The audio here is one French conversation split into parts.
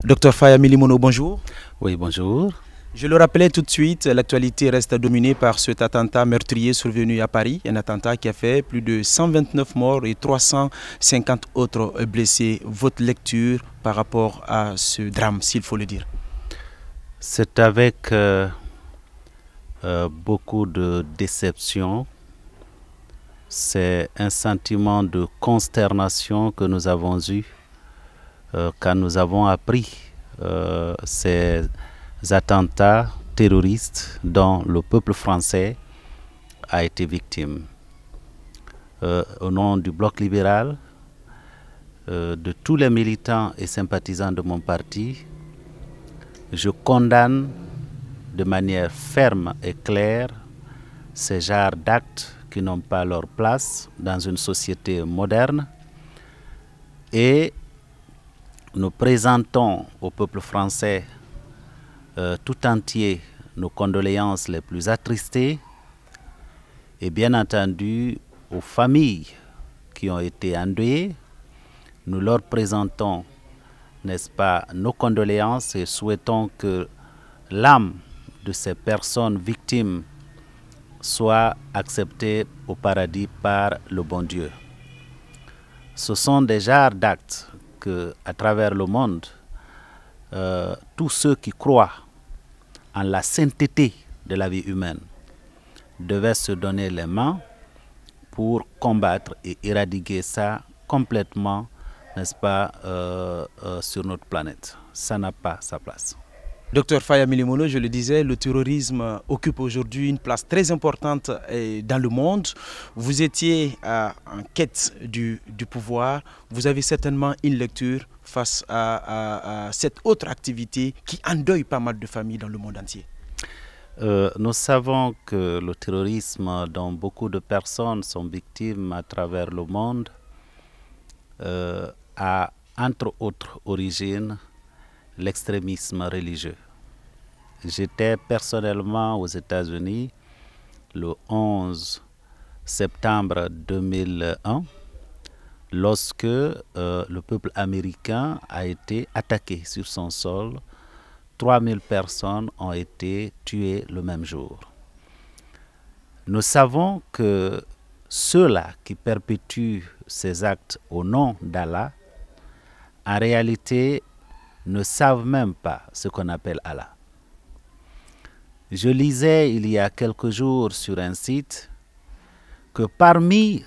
Docteur Faya Milimono, bonjour. Oui, bonjour. Je le rappelais tout de suite, l'actualité reste dominée par cet attentat meurtrier survenu à Paris, un attentat qui a fait plus de 129 morts et 350 autres blessés. Votre lecture par rapport à ce drame, s'il faut le dire? C'est avec beaucoup de déception. C'est un sentiment de consternation que nous avons eu quand nous avons appris ces attentats terroristes dont le peuple français a été victime. Au nom du Bloc libéral, de tous les militants et sympathisants de mon parti, je condamne de manière ferme et claire ces genres d'actes qui n'ont pas leur place dans une société moderne, et nous présentons au peuple français tout entier nos condoléances les plus attristées, et bien entendu aux familles qui ont été endeuillées, nous leur présentons, n'est-ce pas, nos condoléances et souhaitons que l'âme de ces personnes victimes soit acceptée au paradis par le bon Dieu. Ce sont des genres d'actes que, à travers le monde, tous ceux qui croient en la sainteté de la vie humaine devaient se donner les mains pour combattre et éradiquer ça complètement, n'est-ce pas, sur notre planète. Ça n'a pas sa place. Docteur Faya Milimono, je le disais, le terrorisme occupe aujourd'hui une place très importante dans le monde. Vous étiez en quête du pouvoir. Vous avez certainement une lecture face à cette autre activité qui endeuille pas mal de familles dans le monde entier. Nous savons que le terrorisme dont beaucoup de personnes sont victimes à travers le monde a, entre autres origines, l'extrémisme religieux. J'étais personnellement aux États-Unis le 11 septembre 2001 lorsque le peuple américain a été attaqué sur son sol. 3000 personnes ont été tuées le même jour. Nous savons que ceux-là qui perpétuent ces actes au nom d'Allah, en réalité, ne savent même pas ce qu'on appelle Allah. Je lisais il y a quelques jours sur un site que parmi,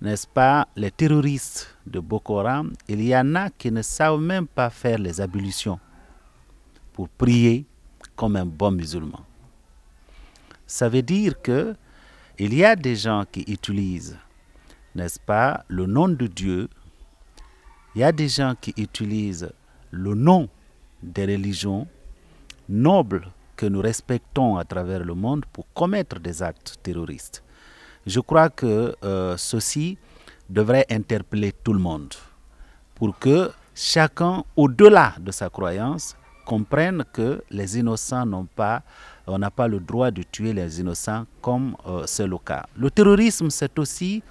n'est-ce pas, les terroristes de Boko Haram, il y en a qui ne savent même pas faire les ablutions pour prier comme un bon musulman. Ça veut dire que il y a des gens qui utilisent, n'est-ce pas, le nom de Dieu. Il y a des gens qui utilisent le nom des religions nobles que nous respectons à travers le monde pour commettre des actes terroristes. Je crois que ceci devrait interpeller tout le monde pour que chacun, au-delà de sa croyance, comprenne que les innocents on n'a pas le droit de tuer les innocents comme c'est le cas. Le terrorisme, c'est aussi,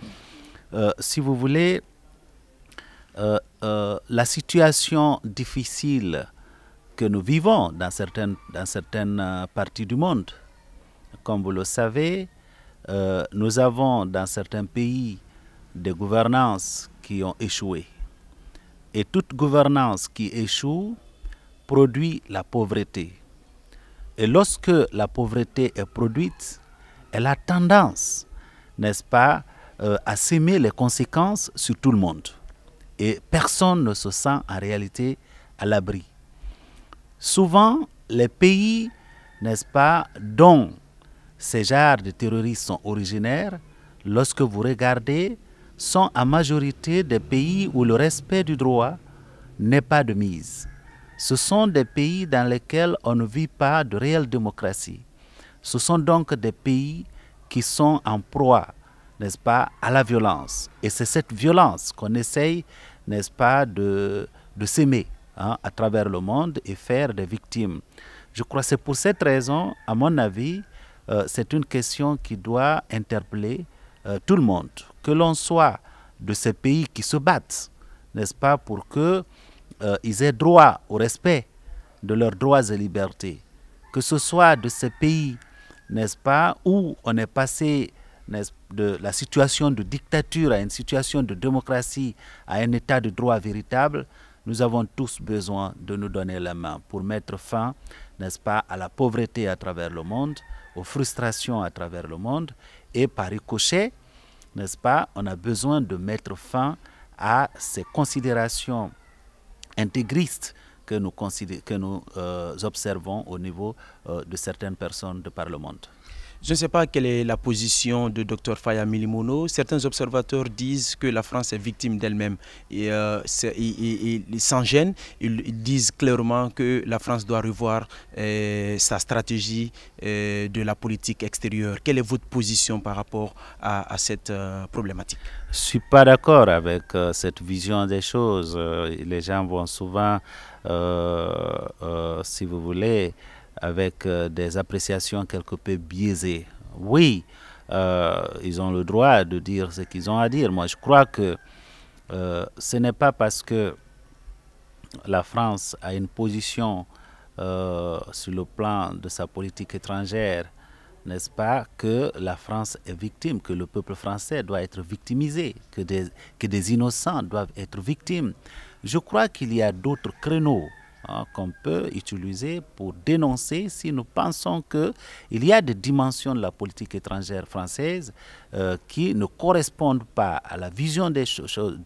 si vous voulez, la situation difficile que nous vivons dans certaines parties du monde. Comme vous le savez, nous avons dans certains pays des gouvernances qui ont échoué. Et toute gouvernance qui échoue produit la pauvreté. Et lorsque la pauvreté est produite, elle a tendance, n'est-ce pas, à s'aimer les conséquences sur tout le monde. Et personne ne se sent en réalité à l'abri. Souvent, les pays, n'est-ce pas, dont ces genres de terroristes sont originaires, lorsque vous regardez, sont en majorité des pays où le respect du droit n'est pas de mise. Ce sont des pays dans lesquels on ne vit pas de réelle démocratie. Ce sont donc des pays qui sont en proie, n'est-ce pas, à la violence. Et c'est cette violence qu'on essaye, n'est-ce pas, de s'aimer à travers le monde et faire des victimes. Je crois que c'est pour cette raison, à mon avis, c'est une question qui doit interpeller tout le monde. Que l'on soit de ces pays qui se battent, n'est-ce pas, pour que ils aient droit au respect de leurs droits et libertés, que ce soit de ces pays, n'est-ce pas, où on est passé de la situation de dictature à une situation de démocratie, à un état de droit véritable, nous avons tous besoin de nous donner la main pour mettre fin, n'est-ce pas, à la pauvreté à travers le monde, aux frustrations à travers le monde, et par ricochet, n'est-ce pas, on a besoin de mettre fin à ces considérations intégristes que nous observons au niveau de certaines personnes de par le monde. Je ne sais pas quelle est la position de Dr Faya Milimono. Certains observateurs disent que la France est victime d'elle-même. Et sans gêne, ils disent clairement que la France doit revoir sa stratégie de la politique extérieure. Quelle est votre position par rapport à cette problématique? Je ne suis pas d'accord avec cette vision des choses. Les gens vont souvent, si vous voulez, avec des appréciations quelque peu biaisées. Oui, ils ont le droit de dire ce qu'ils ont à dire. Moi, je crois que ce n'est pas parce que la France a une position sur le plan de sa politique étrangère, n'est-ce pas, que la France est victime, que le peuple français doit être victimisé, que des innocents doivent être victimes. Je crois qu'il y a d'autres créneaux qu'on peut utiliser pour dénoncer si nous pensons qu'il y a des dimensions de la politique étrangère française qui ne correspondent pas à la vision des choses,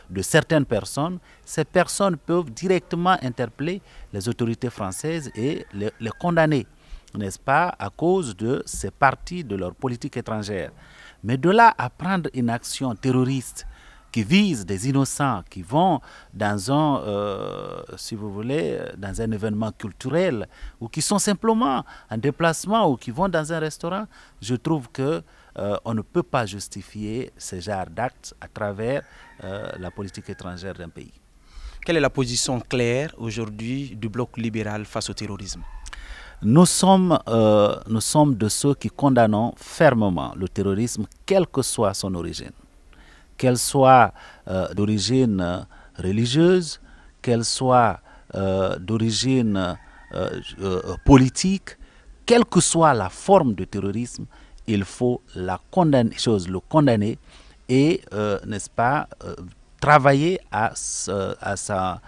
de certaines personnes. Ces personnes peuvent directement interpeller les autorités françaises et les condamner, n'est-ce pas, à cause de ces parties de leur politique étrangère. Mais de là à prendre une action terroriste qui visent des innocents, qui vont dans un, si vous voulez, dans un événement culturel, ou qui sont simplement en déplacement, ou qui vont dans un restaurant, je trouve que on ne peut pas justifier ce genre d'actes à travers la politique étrangère d'un pays. Quelle est la position claire aujourd'hui du bloc libéral face au terrorisme? Nous sommes de ceux qui condamnons fermement le terrorisme, quelle que soit son origine. Qu'elle soit d'origine religieuse, qu'elle soit d'origine politique, quelle que soit la forme de terrorisme, il faut le condamner et, n'est-ce pas, travailler à son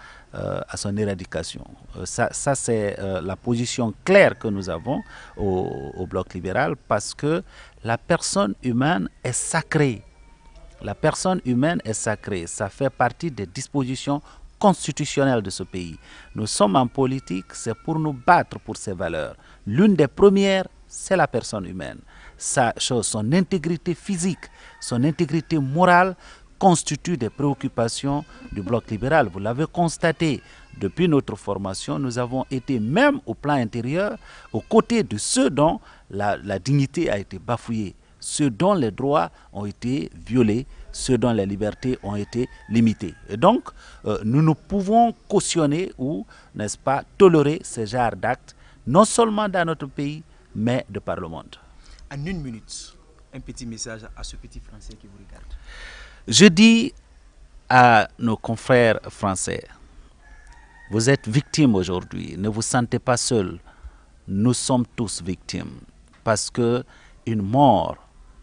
éradication. Ça c'est la position claire que nous avons au Bloc libéral, parce que la personne humaine est sacrée. La personne humaine est sacrée. Ça fait partie des dispositions constitutionnelles de ce pays. Nous sommes en politique, c'est pour nous battre pour ces valeurs. L'une des premières, c'est la personne humaine. Son intégrité physique, son intégrité morale constituent des préoccupations du Bloc libéral. Vous l'avez constaté, depuis notre formation, nous avons été, même au plan intérieur, aux côtés de ceux dont la dignité a été bafouée, ceux dont les droits ont été violés, ceux dont les libertés ont été limitées. Et donc, nous ne pouvons cautionner ou, n'est-ce pas, tolérer ce genre d'actes, non seulement dans notre pays, mais de par le monde. En une minute, un petit message à ce petit Français qui vous regarde. Je dis à nos confrères français, vous êtes victimes aujourd'hui, ne vous sentez pas seuls. Nous sommes tous victimes, parce que une mort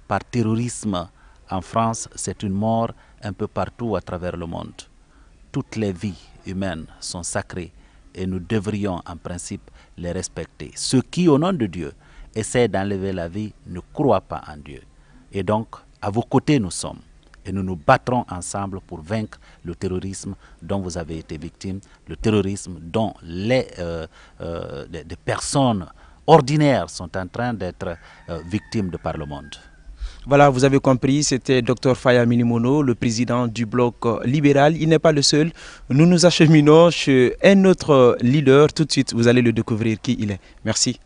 par terrorisme en France, c'est une mort un peu partout à travers le monde. Toutes les vies humaines sont sacrées et nous devrions en principe les respecter. Ceux qui, au nom de Dieu, essaient d'enlever la vie ne croient pas en Dieu. Et donc, à vos côtés nous sommes. Et nous nous battrons ensemble pour vaincre le terrorisme dont vous avez été victime, le terrorisme dont des personnes ordinaires sont en train d'être victimes de par le monde. Voilà, vous avez compris, c'était Dr Faya Milimono, le président du bloc libéral. Il n'est pas le seul. Nous nous acheminons chez un autre leader. Tout de suite, vous allez le découvrir qui il est. Merci.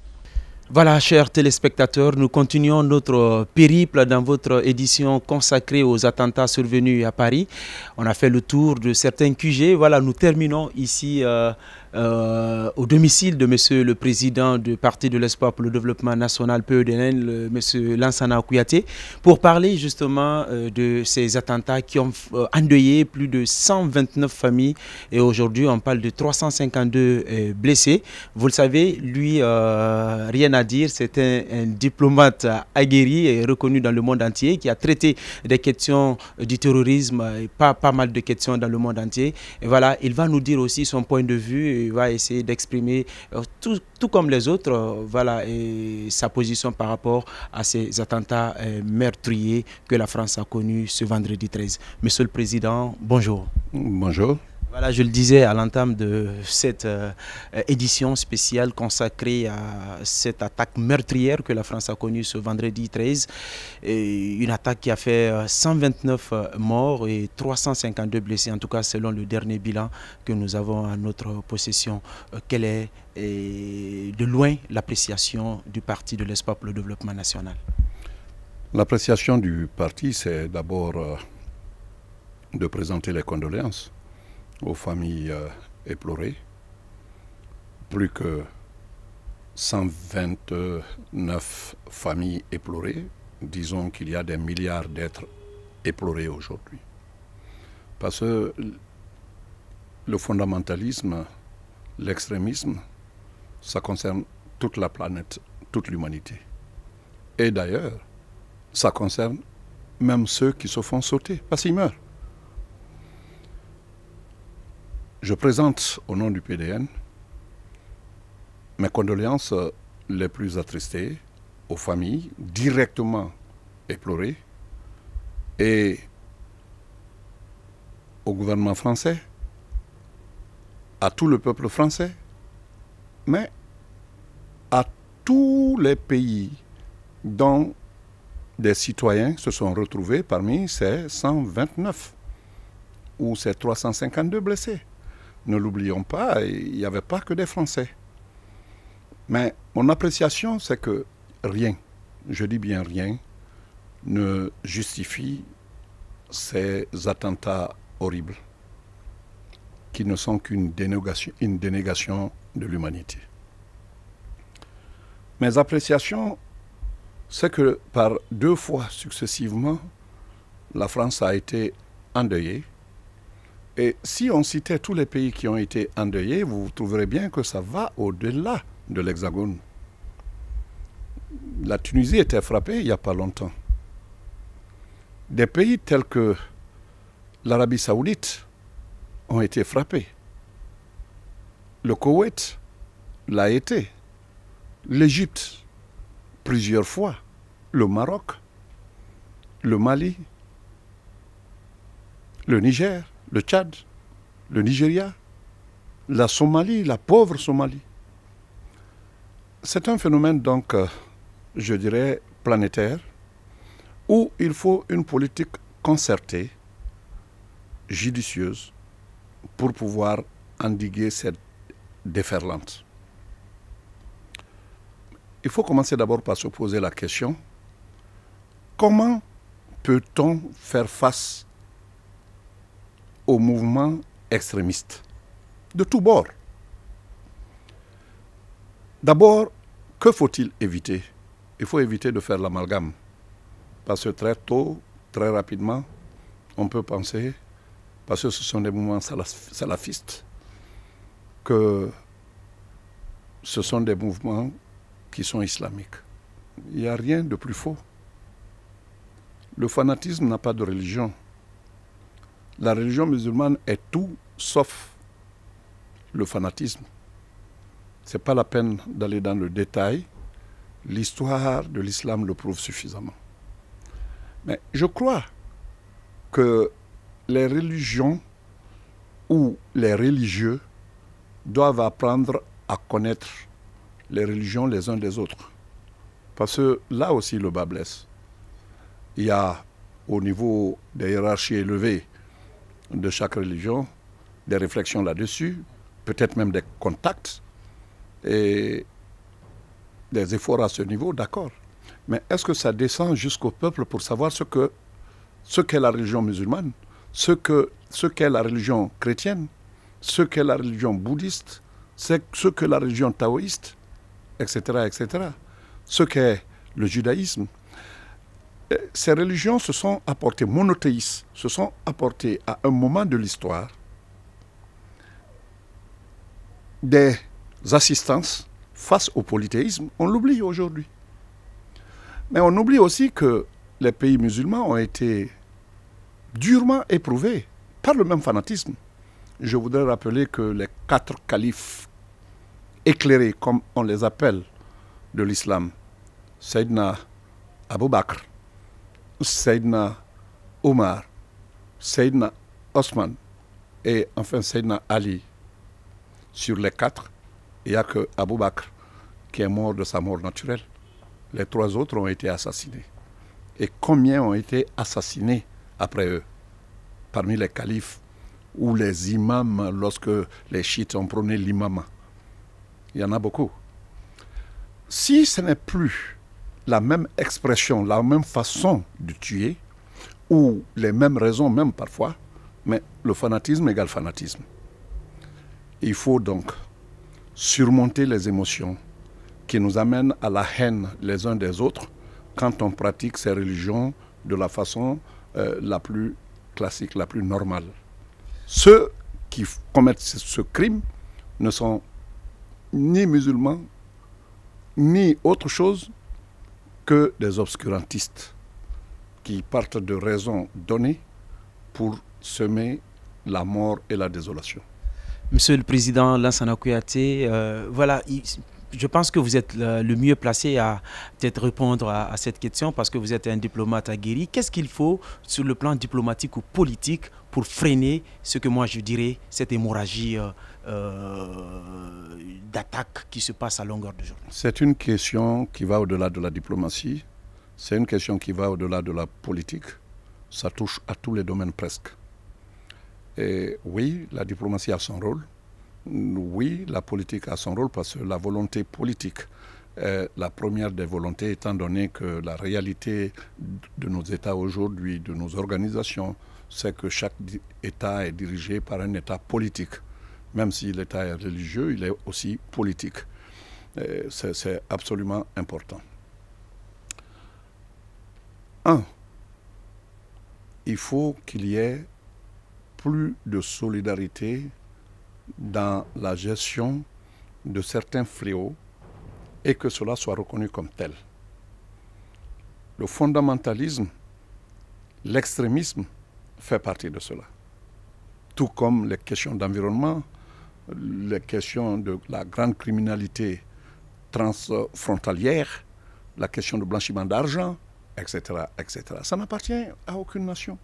Voilà, chers téléspectateurs, nous continuons notre périple dans votre édition consacrée aux attentats survenus à Paris. On a fait le tour de certains QG. Voilà, nous terminons ici au domicile de Monsieur le Président du Parti de l'Espoir pour le Développement National, PEDN, Monsieur Lansana Kouyaté, pour parler justement de ces attentats qui ont endeuillé plus de 129 familles. Et aujourd'hui, on parle de 352 blessés. Vous le savez, lui, rien à dire, c'est un diplomate aguerri et reconnu dans le monde entier qui a traité des questions du terrorisme et pas mal de questions dans le monde entier. Et voilà, il va nous dire aussi son point de vue, il va essayer d'exprimer tout comme les autres, voilà, et sa position par rapport à ces attentats meurtriers que la France a connus ce vendredi 13. Monsieur le Président, bonjour. Bonjour. Voilà, je le disais à l'entame de cette édition spéciale consacrée à cette attaque meurtrière que la France a connue ce vendredi 13. Et une attaque qui a fait 129 morts et 352 blessés, en tout cas selon le dernier bilan que nous avons à notre possession. Quelle est de loin l'appréciation du Parti de l'Espoir pour le Développement National? L'appréciation du parti, c'est d'abord de présenter les condoléances aux familles éplorées. Plus que 129 familles éplorées. Disons qu'il y a des milliards d'êtres éplorés aujourd'hui. Parce que le fondamentalisme, l'extrémisme, ça concerne toute la planète, toute l'humanité. Et d'ailleurs, ça concerne même ceux qui se font sauter, parce qu'ils meurent. Je présente au nom du PDN mes condoléances les plus attristées aux familles directement éplorées et au gouvernement français, à tout le peuple français, mais à tous les pays dont des citoyens se sont retrouvés parmi ces 129 ou ces 352 blessés. Ne l'oublions pas, il n'y avait pas que des Français. Mais mon appréciation, c'est que rien, je dis bien rien, ne justifie ces attentats horribles qui ne sont qu'une dénégation de l'humanité. Mes appréciations, c'est que par 2 fois successivement, la France a été endeuillée. Et si on citait tous les pays qui ont été endeuillés, vous trouverez bien que ça va au-delà de l'Hexagone. La Tunisie était frappée il n'y a pas longtemps. Des pays tels que l'Arabie Saoudite ont été frappés. Le Koweït l'a été. L'Égypte, plusieurs fois. Le Maroc, le Mali, le Niger, le Tchad, le Nigeria, la Somalie, la pauvre Somalie. C'est un phénomène donc, je dirais, planétaire, où il faut une politique concertée, judicieuse, pour pouvoir endiguer cette déferlante. Il faut commencer d'abord par se poser la question, comment peut-on faire face aux mouvements extrémistes de tous bords? D'abord, que faut-il éviter? Il faut éviter de faire l'amalgame. Parce que très tôt, très rapidement, on peut penser, parce que ce sont des mouvements salafistes, que ce sont des mouvements qui sont islamiques. Il n'y a rien de plus faux. Le fanatisme n'a pas de religion. La religion musulmane est tout sauf le fanatisme. Ce n'est pas la peine d'aller dans le détail. L'histoire de l'islam le prouve suffisamment. Mais je crois que les religions ou les religieux doivent apprendre à connaître les religions les uns des autres. Parce que là aussi le bas blesse. Il y a au niveau des hiérarchies élevées de chaque religion des réflexions là-dessus, peut-être même des contacts. Et des efforts à ce niveau, d'accord. Mais est-ce que ça descend jusqu'au peuple pour savoir ce qu'est la religion musulmane, ce qu'est la religion chrétienne, ce qu'est la religion bouddhiste, ce qu'est la religion taoïste, etc., etc., ce qu'est le judaïsme. Ces religions se sont apportées, monothéistes, se sont apportées à un moment de l'histoire des assistances face au polythéisme. On l'oublie aujourd'hui. Mais on oublie aussi que les pays musulmans ont été durement éprouvés par le même fanatisme. Je voudrais rappeler que les 4 califes éclairés, comme on les appelle, de l'islam, Sayyidina Abu Bakr, Sayyidina Omar, Sayyidina Osman et enfin Sayyidina Ali. Sur les 4, il n'y a que Abu Bakr qui est mort de sa mort naturelle. Les 3 autres ont été assassinés. Et combien ont été assassinés après eux, parmi les califes ou les imams, lorsque les chiites ont prôné l'imama? Il y en a beaucoup. Si ce n'est plus la même expression, la même façon de tuer, ou les mêmes raisons même parfois, mais le fanatisme égale fanatisme. Il faut donc surmonter les émotions qui nous amènent à la haine les uns des autres quand on pratique ces religions de la façon la plus classique, la plus normale. Ceux qui commettent ce crime ne sont ni musulmans, ni autre chose que des obscurantistes qui partent de raisons données pour semer la mort et la désolation. Monsieur le Président Lansana Kouyaté, voilà, je pense que vous êtes le mieux placé à peut-être répondre à cette question parce que vous êtes un diplomate aguerri. Qu'est-ce qu'il faut sur le plan diplomatique ou politique pour freiner ce que moi je dirais, cette hémorragie d'attaque qui se passe à longueur de journée? C'est une question qui va au-delà de la diplomatie, c'est une question qui va au-delà de la politique, ça touche à tous les domaines presque. Et oui, la diplomatie a son rôle. Oui, la politique a son rôle parce que la volonté politique est la première des volontés, étant donné que la réalité de nos États aujourd'hui, de nos organisations, c'est que chaque État est dirigé par un État politique. Même si l'État est religieux, il est aussi politique. C'est absolument important. Il faut qu'il y ait plus de solidarité dans la gestion de certains fléaux et que cela soit reconnu comme tel. Le fondamentalisme, l'extrémisme fait partie de cela. Tout comme les questions d'environnement, les questions de la grande criminalité transfrontalière, la question de blanchiment d'argent, etc., etc. Ça n'appartient à aucune nation.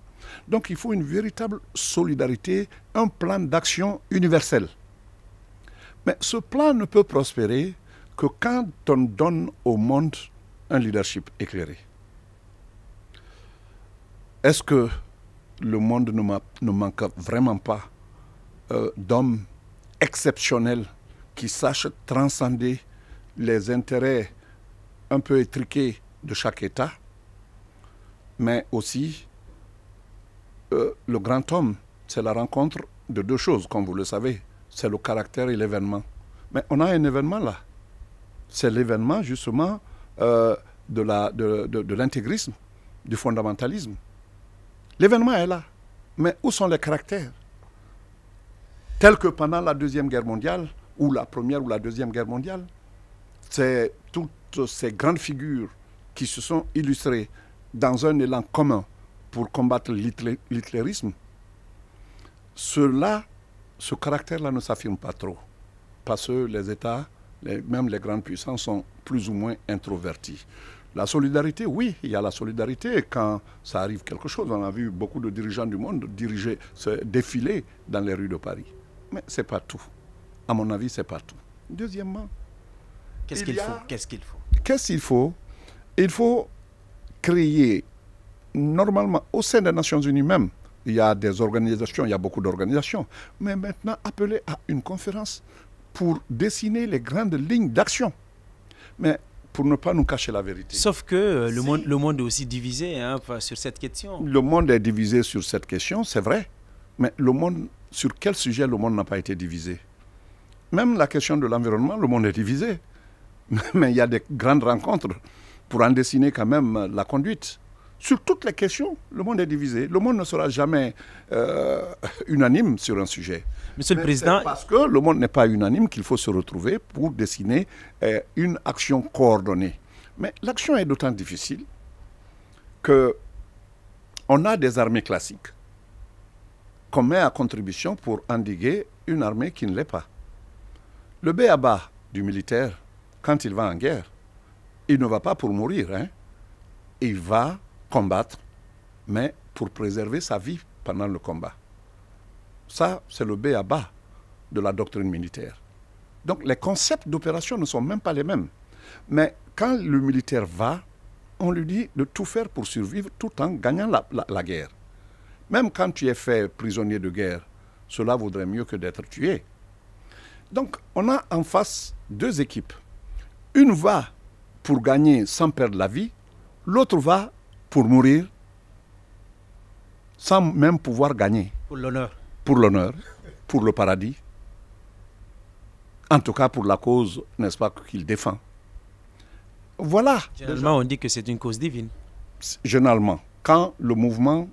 Donc il faut une véritable solidarité, un plan d'action universel. Mais ce plan ne peut prospérer que quand on donne au monde un leadership éclairé. Est-ce que le monde ne manque vraiment pas d'hommes exceptionnels qui sachent transcender les intérêts un peu étriqués de chaque État, mais aussi le grand homme, c'est la rencontre de 2 choses, comme vous le savez. C'est le caractère et l'événement. Mais on a un événement là. C'est l'événement justement de l'intégrisme, du fondamentalisme. L'événement est là. Mais où sont les caractères? Tel que pendant la Deuxième Guerre mondiale, ou la Première ou la Deuxième Guerre mondiale, c'est toutes ces grandes figures qui se sont illustrées dans un élan commun pour combattre l'hitlérisme. Ce caractère-là ne s'affirme pas trop. Parce que les États, même les grandes puissances, sont plus ou moins introvertis. La solidarité, oui, il y a la solidarité quand ça arrive quelque chose. On a vu beaucoup de dirigeants du monde défiler dans les rues de Paris. Mais ce n'est pas tout. À mon avis, ce n'est pas tout. Deuxièmement, qu'est-ce qu'il faut? Il faut créer, normalement, au sein des Nations Unies même, il y a des organisations, il y a beaucoup d'organisations, mais maintenant appeler à une conférence pour dessiner les grandes lignes d'action. Mais pour ne pas nous cacher la vérité. Sauf que le monde est aussi divisé hein, sur cette question. Le monde est divisé sur cette question, c'est vrai. Mais le monde, sur quel sujet le monde n'a pas été divisé? Même la question de l'environnement, le monde est divisé. Mais il y a des grandes rencontres pour en dessiner quand même la conduite. Sur toutes les questions, le monde est divisé. Le monde ne sera jamais unanime sur un sujet. Monsieur le Président... C'est parce que le monde n'est pas unanime qu'il faut se retrouver pour dessiner une action coordonnée. Mais l'action est d'autant difficile qu'on a des armées classiques qu'on met à contribution pour endiguer une armée qui ne l'est pas. Le b.a.-ba du militaire, quand il va en guerre, il ne va pas pour mourir. Hein. Il va combattre, mais pour préserver sa vie pendant le combat. Ça, c'est le b.a.-ba de la doctrine militaire. Donc les concepts d'opération ne sont même pas les mêmes. Mais quand le militaire va, on lui dit de tout faire pour survivre tout en gagnant la guerre. Même quand tu es fait prisonnier de guerre, cela vaudrait mieux que d'être tué. Donc on a en face deux équipes. Une va pour gagner sans perdre la vie, l'autre va pour mourir sans même pouvoir gagner. Pour l'honneur. Pour l'honneur, pour le paradis. En tout cas pour la cause, n'est-ce pas, qu'il défend. Voilà. Généralement, on dit que c'est une cause divine. Généralement, quand le mouvement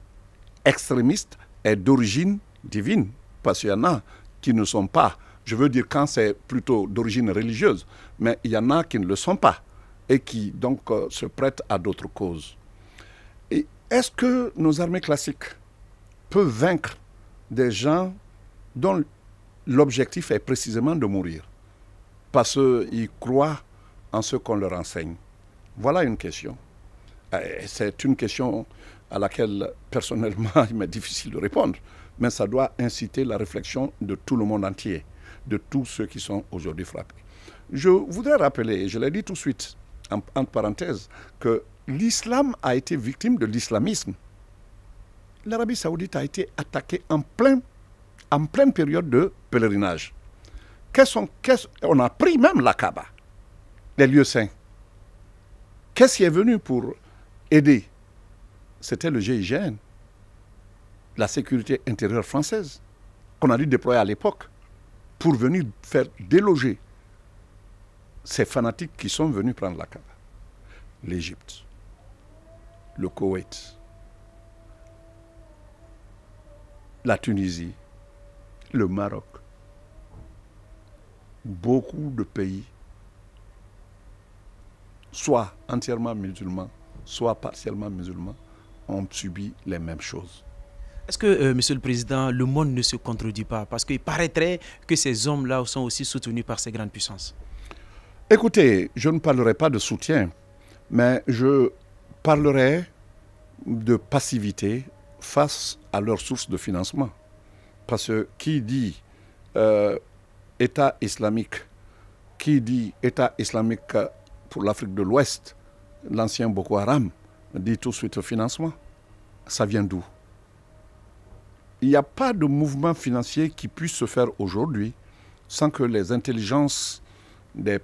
extrémiste est d'origine divine, parce qu'il y en a qui ne sont pas, je veux dire quand c'est plutôt d'origine religieuse, mais il y en a qui ne le sont pas et qui donc se prêtent à d'autres causes. Et est-ce que nos armées classiques peuvent vaincre des gens dont l'objectif est précisément de mourir parce qu'ils croient en ce qu'on leur enseigne? Voilà une question. C'est une question à laquelle, personnellement, il m'est difficile de répondre, mais ça doit inciter la réflexion de tout le monde entier, de tous ceux qui sont aujourd'hui frappés. Je voudrais rappeler, et je l'ai dit tout de suite, entre parenthèses, que l'islam a été victime de l'islamisme. L'Arabie saoudite a été attaquée en pleine période de pèlerinage. On a pris même la Kaaba, les lieux saints. Qu'est-ce qui est venu pour aider? C'était le GIGN, la sécurité intérieure française, qu'on a dû déployer à l'époque pour venir faire déloger ces fanatiques qui sont venus prendre la Kaaba. L'Égypte, le Koweït, la Tunisie, le Maroc, beaucoup de pays, soit entièrement musulmans, soit partiellement musulmans, ont subi les mêmes choses. Est-ce que, Monsieur le Président, le monde ne se contredit pas? Parce qu'il paraîtrait que ces hommes-là sont aussi soutenus par ces grandes puissances. Écoutez, je ne parlerai pas de soutien, mais je parlerai de passivité face à leurs sources de financement. Parce que qui dit État islamique, qui dit État islamique pour l'Afrique de l'Ouest, l'ancien Boko Haram, dit tout de suite financement. Ça vient d'où? Il n'y a pas de mouvement financier qui puisse se faire aujourd'hui sans que les intelligences des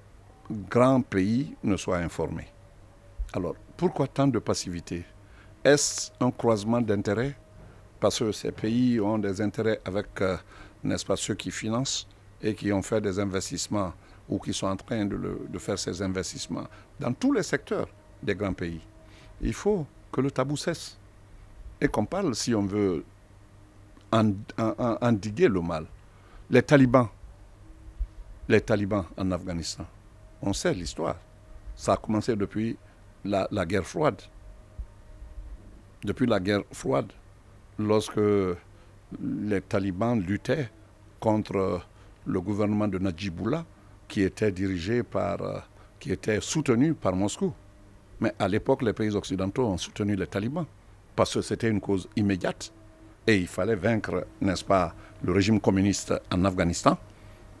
grands pays ne soient informées. Alors, pourquoi tant de passivité? Est-ce un croisement d'intérêts? Parce que ces pays ont des intérêts avec, n'est-ce pas, ceux qui financent et qui ont fait des investissements ou qui sont en train de faire ces investissements dans tous les secteurs des grands pays. Il faut que le tabou cesse et qu'on parle, si on veut, endiguer le mal. Les talibans en Afghanistan, on sait l'histoire. Ça a commencé depuis la guerre froide. Depuis la guerre froide, lorsque les talibans luttaient contre le gouvernement de Najibullah, qui était qui était soutenu par Moscou. Mais à l'époque, les pays occidentaux ont soutenu les talibans parce que c'était une cause immédiate et il fallait vaincre, n'est-ce pas, le régime communiste en Afghanistan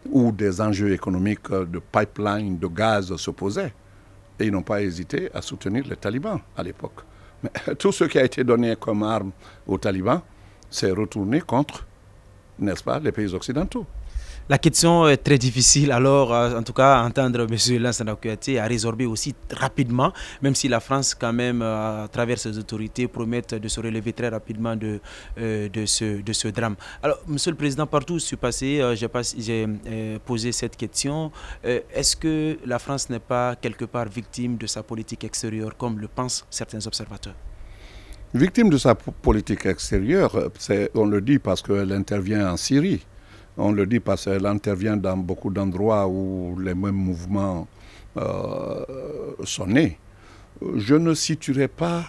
où des enjeux économiques de pipeline, de gaz se posaient. Et ils n'ont pas hésité à soutenir les talibans à l'époque. Mais tout ce qui a été donné comme arme aux talibans s'est retourné contre, n'est-ce pas, les pays occidentaux. La question est très difficile, alors en tout cas entendre M. Lansana Kouyaté a résorbé aussi rapidement, même si la France quand même à travers ses autorités promettent de se relever très rapidement de ce drame. Alors Monsieur le Président, partout où je suis passé, j'ai posé cette question, est-ce que la France n'est pas quelque part victime de sa politique extérieure comme le pensent certains observateurs? Victime de sa politique extérieure, on le dit parce qu'elle intervient en Syrie. On le dit parce qu'elle intervient dans beaucoup d'endroits où les mêmes mouvements sont nés. Je ne situerai pas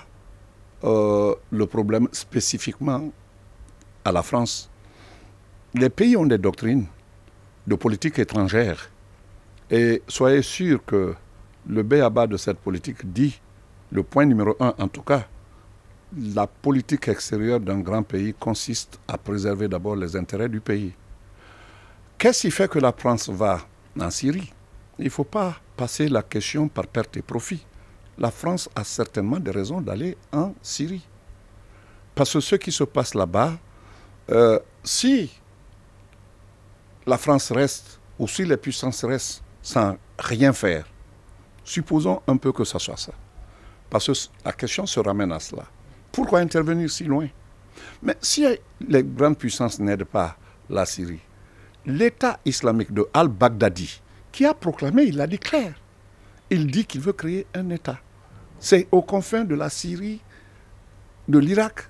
le problème spécifiquement à la France. Les pays ont des doctrines de politique étrangère. Et soyez sûrs que le b.a.-ba de cette politique dit, le point numéro 1 en tout cas, la politique extérieure d'un grand pays consiste à préserver d'abord les intérêts du pays. Qu'est-ce qui fait que la France va en Syrie? Il ne faut pas passer la question par perte et profit. La France a certainement des raisons d'aller en Syrie. Parce que ce qui se passe là-bas, si la France reste, ou si les puissances restent sans rien faire, supposons un peu que ça soit ça. Parce que la question se ramène à cela. Pourquoi intervenir si loin? Mais si les grandes puissances n'aident pas la Syrie, l'État islamique de al-Baghdadi, qui a proclamé, il l'a dit clair, il dit qu'il veut créer un État. C'est aux confins de la Syrie, de l'Irak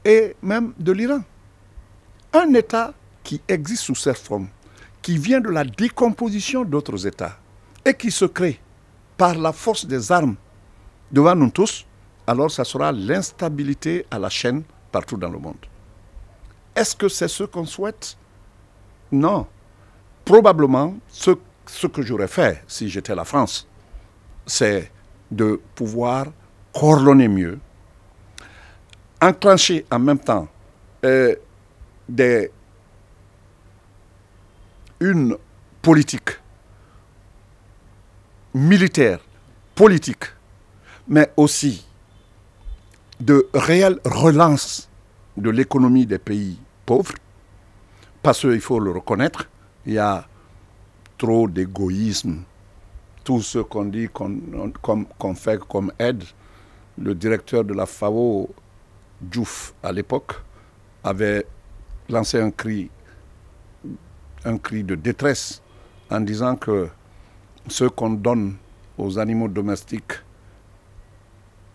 et même de l'Iran. Un État qui existe sous cette forme, qui vient de la décomposition d'autres États et qui se crée par la force des armes devant nous tous, alors ça sera l'instabilité à la chaîne partout dans le monde. Est-ce que c'est ce qu'on souhaite? Non. Probablement, ce que j'aurais fait si j'étais la France, c'est de pouvoir coordonner mieux, enclencher en même temps une politique militaire, politique, mais aussi de réelle relance de l'économie des pays pauvres, parce qu'il faut le reconnaître, il y a trop d'égoïsme. Tout ce qu'on dit qu'on fait comme aide, le directeur de la FAO, Diouf, à l'époque, avait lancé un cri de détresse en disant que ce qu'on donne aux animaux domestiques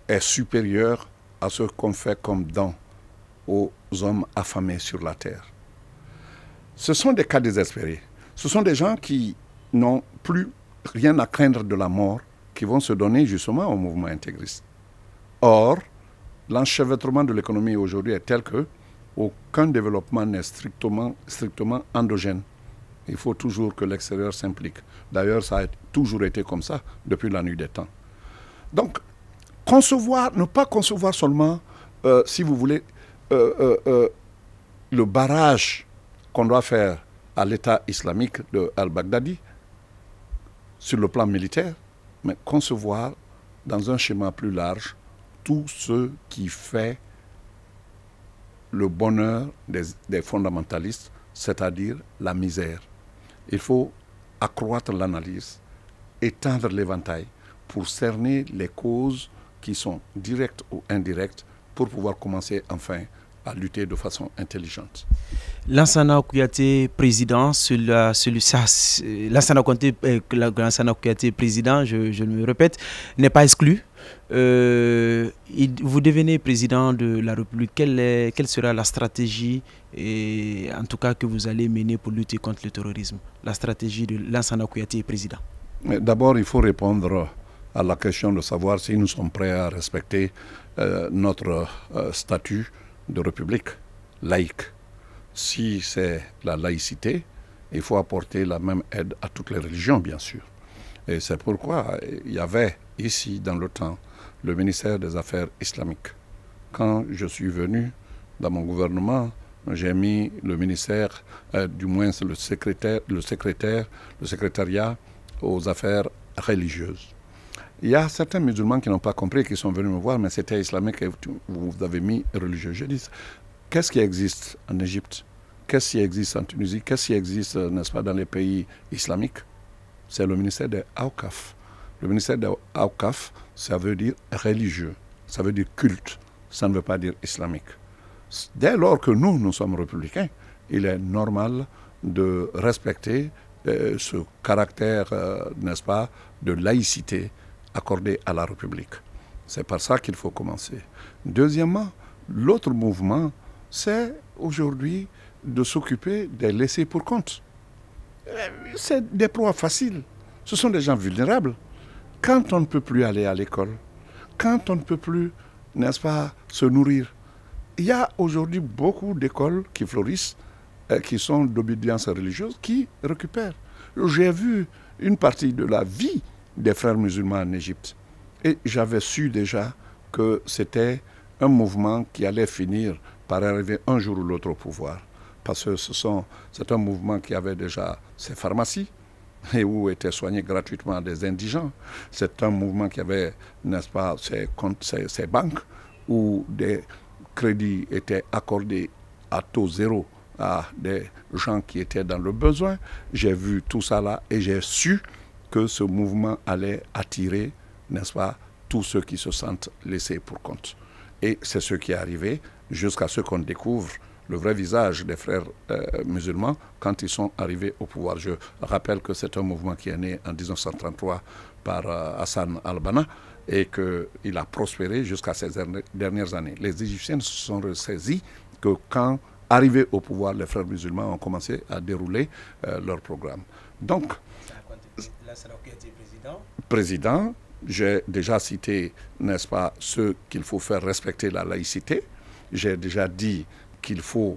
est supérieur à ce qu'on fait comme don aux hommes affamés sur la terre. Ce sont des cas désespérés. Ce sont des gens qui n'ont plus rien à craindre de la mort, qui vont se donner justement au mouvement intégriste. Or, l'enchevêtrement de l'économie aujourd'hui est tel que aucun développement n'est strictement endogène. Il faut toujours que l'extérieur s'implique. D'ailleurs, ça a toujours été comme ça depuis la nuit des temps. Donc, ne pas concevoir seulement, si vous voulez, le barrage qu'on doit faire à l'État islamique de al-Baghdadi sur le plan militaire, mais concevoir dans un schéma plus large tout ce qui fait le bonheur des fondamentalistes, c'est-à-dire la misère. Il faut accroître l'analyse, étendre l'éventail pour cerner les causes qui sont directes ou indirectes pour pouvoir commencer enfin à lutter de façon intelligente. Lansana Kouyaté, président, Lansana Kouyaté, président, je me répète, n'est pas exclu. Vous devenez président de la République. Quelle sera la stratégie, en tout cas, que vous allez mener pour lutter contre le terrorisme? La stratégie de Lansana Kouyaté, président. D'abord, il faut répondre à la question de savoir si nous sommes prêts à respecter notre statut de république laïque. Si c'est la laïcité, il faut apporter la même aide à toutes les religions, bien sûr. Et c'est pourquoi il y avait ici, dans le temps, le ministère des Affaires islamiques. Quand je suis venu dans mon gouvernement, j'ai mis le ministère, du moins le secrétariat aux affaires religieuses. Il y a certains musulmans qui n'ont pas compris, qui sont venus me voir, mais c'était islamique et vous avez mis religieux. Je dis, qu'est-ce qui existe en Égypte qu'est-ce qui existe en Tunisie, qu'est-ce qui existe, n'est-ce pas, dans les pays islamiques? C'est le ministère des Awqaf. Le ministère des Awqaf, ça veut dire religieux, ça veut dire culte, ça ne veut pas dire islamique. Dès lors que nous sommes républicains, il est normal de respecter ce caractère, n'est-ce pas, de laïcité accordé à la République. C'est par ça qu'il faut commencer. Deuxièmement, l'autre mouvement, c'est aujourd'hui de s'occuper des laissés pour compte. C'est des proies faciles. Ce sont des gens vulnérables. Quand on ne peut plus aller à l'école, quand on ne peut plus, n'est-ce pas, se nourrir, il y a aujourd'hui beaucoup d'écoles qui fleurissent, qui sont d'obédience religieuse, qui récupèrent. J'ai vu une partie de la vie des frères musulmans en Égypte. Et j'avais su déjà que c'était un mouvement qui allait finir par arriver un jour ou l'autre au pouvoir. Parce que c'est un mouvement qui avait déjà ses pharmacies, et où étaient soignés gratuitement des indigents. C'est un mouvement qui avait, n'est-ce pas, ses banques, où des crédits étaient accordés à taux zéro à des gens qui étaient dans le besoin. J'ai vu tout ça là et j'ai su que ce mouvement allait attirer, n'est-ce pas, tous ceux qui se sentent laissés pour compte. Et c'est ce qui est arrivé jusqu'à ce qu'on découvre le vrai visage des frères musulmans quand ils sont arrivés au pouvoir. Je rappelle que c'est un mouvement qui est né en 1933 par Hassan al-Banna et qu'il a prospéré jusqu'à ces dernières années. Les Égyptiens se sont ressaisis que quand arrivés au pouvoir, les frères musulmans ont commencé à dérouler leur programme. Donc, président, j'ai déjà cité, n'est-ce pas, ce qu'il faut faire respecter la laïcité. J'ai déjà dit qu'il faut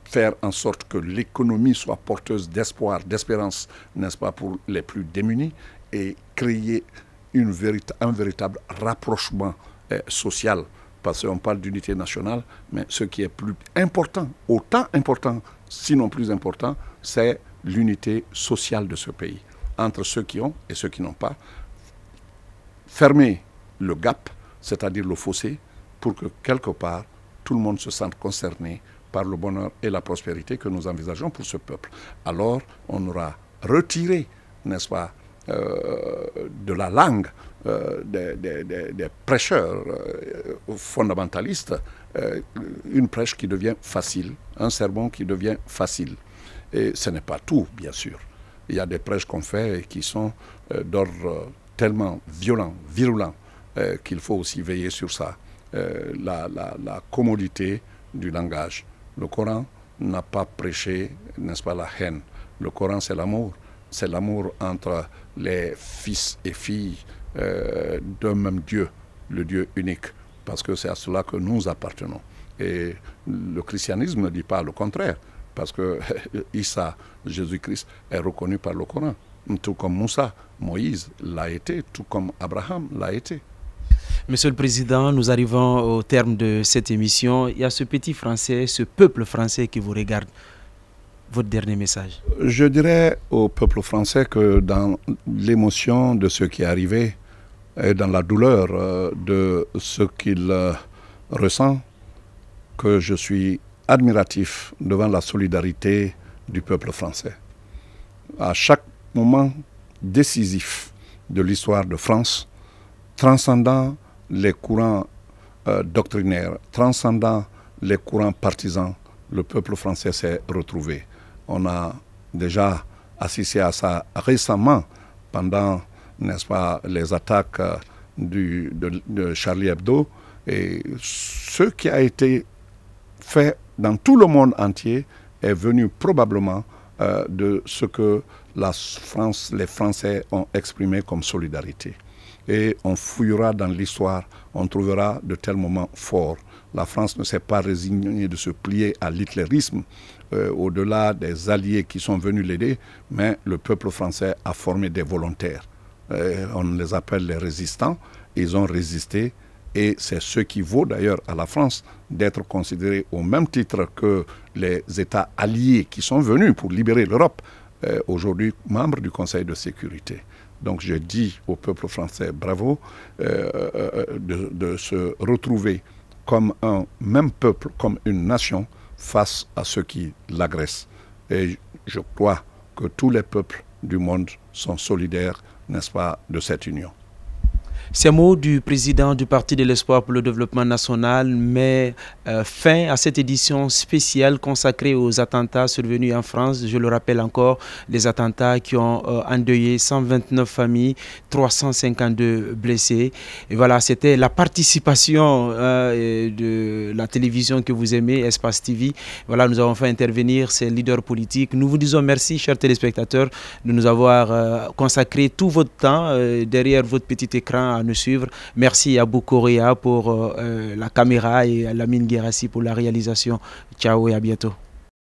faire en sorte que l'économie soit porteuse d'espoir, d'espérance, n'est-ce pas, pour les plus démunis et créer un véritable rapprochement social. Parce qu'on parle d'unité nationale, mais ce qui est plus important, autant important, sinon plus important, c'est l'unité sociale de ce pays, entre ceux qui ont et ceux qui n'ont pas. Fermer le gap, c'est-à-dire le fossé, pour que quelque part, tout le monde se sente concerné par le bonheur et la prospérité que nous envisageons pour ce peuple. Alors, on aura retiré, n'est-ce pas, de la langue des prêcheurs fondamentalistes, une prêche qui devient facile, un sermon qui devient facile. Et ce n'est pas tout, bien sûr. Il y a des prêches qu'on fait et qui sont d'ordre tellement violent, virulent, qu'il faut aussi veiller sur ça. La commodité du langage. Le Coran n'a pas prêché, n'est-ce pas, la haine. Le Coran, c'est l'amour. C'est l'amour entre les fils et filles d'un même Dieu, le Dieu unique, parce que c'est à cela que nous appartenons. Et le christianisme ne dit pas le contraire, parce que Issa, Jésus-Christ, est reconnu par le Coran, tout comme Moussa, Moïse l'a été, tout comme Abraham l'a été. Monsieur le Président, nous arrivons au terme de cette émission. Il y a ce petit Français, ce peuple français qui vous regarde. Votre dernier message? Je dirais au peuple français que dans l'émotion de ce qui est arrivé et dans la douleur de ce qu'il ressent, que je suis admiratif devant la solidarité du peuple français. À chaque moment décisif de l'histoire de France, transcendant les courants doctrinaires, transcendant les courants partisans, le peuple français s'est retrouvé. On a déjà assisté à ça récemment pendant, n'est-ce pas, les attaques de Charlie Hebdo. Et ce qui a été fait dans tout le monde entier est venu probablement de ce que la France, les Français ont exprimé comme solidarité. Et on fouillera dans l'histoire, on trouvera de tels moments forts. La France ne s'est pas résignée de se plier à l'hitlérisme, au-delà des alliés qui sont venus l'aider, mais le peuple français a formé des volontaires. On les appelle les résistants, ils ont résisté, et c'est ce qui vaut d'ailleurs à la France d'être considérée au même titre que les États alliés qui sont venus pour libérer l'Europe, aujourd'hui membres du Conseil de sécurité. Donc je dis au peuple français bravo de se retrouver comme un même peuple, comme une nation face à ceux qui l'agressent. Et je crois que tous les peuples du monde sont solidaires, n'est-ce pas, de cette union. Ces mots du président du Parti de l'Espoir pour le développement national met fin à cette édition spéciale consacrée aux attentats survenus en France. Je le rappelle encore, les attentats qui ont endeuillé 129 familles, 352 blessés. Et voilà, c'était la participation de la télévision que vous aimez, Espace TV. Voilà, nous avons fait intervenir ces leaders politiques. Nous vous disons merci, chers téléspectateurs, de nous avoir consacré tout votre temps derrière votre petit écran à nous suivre. Merci à Boukoria pour la caméra et à Lamine Guérassi pour la réalisation. Ciao et à bientôt.